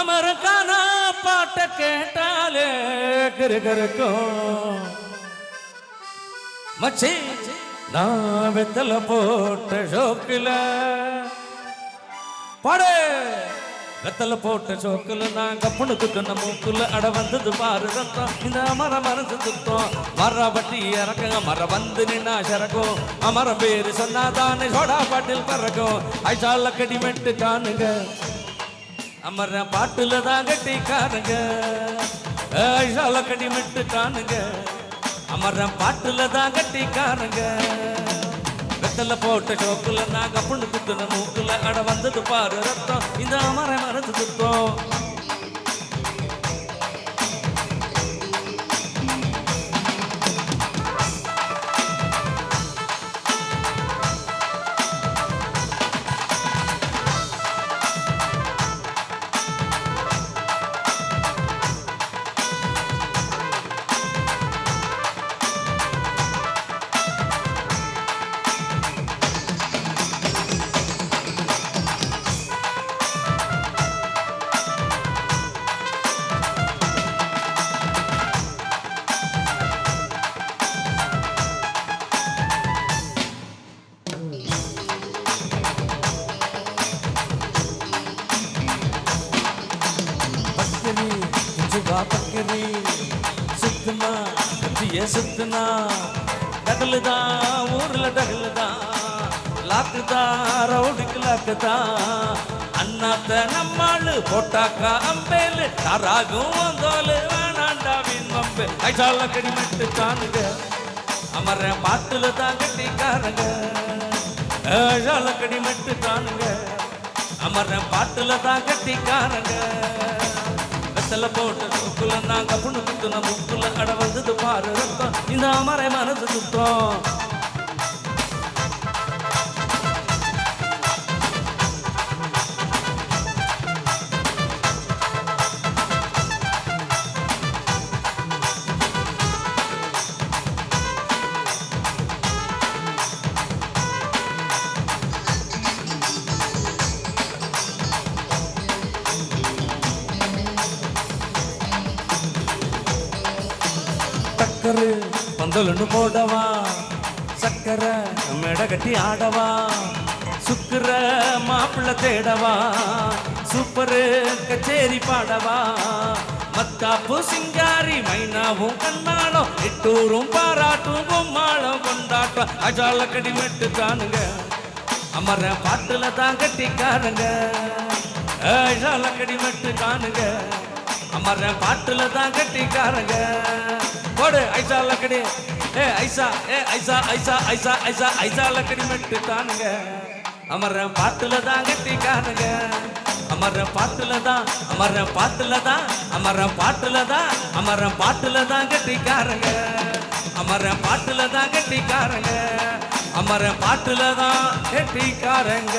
அமருக்கான பாட்ட கேட்டாலே கிருக்கும் மச்சி நான் வெத்தல போட்ட ஷோக்கில பாடு வெத்தல போட்ட சோக்குல நான் கப்புனு குத்துன மூக்குல அட வந்தது பாரு ரத்தம் இந்த மரம் மரத்து துத்தம் மர வட்டி இறக்குங்க மர வந்து நின்னா சரக்கும் அமரம் பேரு சொன்னாதானே சோடா பாட்டில் பறக்கும் ஐசால கடிமெட்டு காணுங்க அமர பாட்டுல தான் கட்டிக்காருங்க ஐசால கடிமெட்டு காணுங்க அமர பாட்டுல தான் கட்டிக்காருங்க வெத்தல போட்ட சோக்குல நான் கப்புனு குத்துன மூக்குல அட வந்தது பாரு ரத்தம் இந்த அமர மரத்து துத்தம் பக்கரி சுத்துனா கத்திய சுத்துனா டகலுதா ஊர்ல டகலுதா லாக்குதா ரவுடிக்கு லாக்குதா அண்ணாத்த நம்மாளு போட்டாக்கா அம்பேலு தாராகும் வந்தோலு வேணாண்டா வீண் வம்பு ஐசால கடிமெட்டு காணுங்க அமர பாட்டுல தான் கட்டிக்காரங்க ஐசால கடிமெட்டு காணுங்க அமர பாட்டுல தான் கட்டிக்காரங்க வெத்தல போட்ட சோக்குல நாங்க புண்ணு குத்துன முக்குல அட வந்தது பாரு ரத்தம் இந்த அமரை மனது சுத்தம் சக்கரை பந்தலுன்னு போடவா சக்கரை மேட கட்டி ஆடவா சுக்கர மாப்பிள்ள தேடவா சூப்பரு கச்சேரி பாடவா மத்தாப்பு சிங்காரி மைனாவும் கண்ணாடம் எட்டூரும் பாராட்டும் பொம்மாளம் கொண்டாட்டம் அஜால கடிமெட்டு தானுங்க அமர பாட்டுல தான் கட்டிக்காரங்க அஜால கடிமெட்டு காணுங்க அமர பாட்டுல தான் கட்டிக்காரங்க போடு ஐசா லக்கடி ஐசா ஐசா ஐசா ஐசா ஐசா ஐசா லக்கடி மெட்டு தானுங்க அமர பாட்டுல தான் கட்டிக்கானுங்க அமர பாட்டுல தான் அமர பாட்டுல தான் அமர பாட்டுல தான் அமர பாட்டுல தான் கட்டிக்காரங்க அமர பாட்டுல தான் கட்டிக்காரங்க அமர பாட்டுல தான் கட்டிக்காரங்க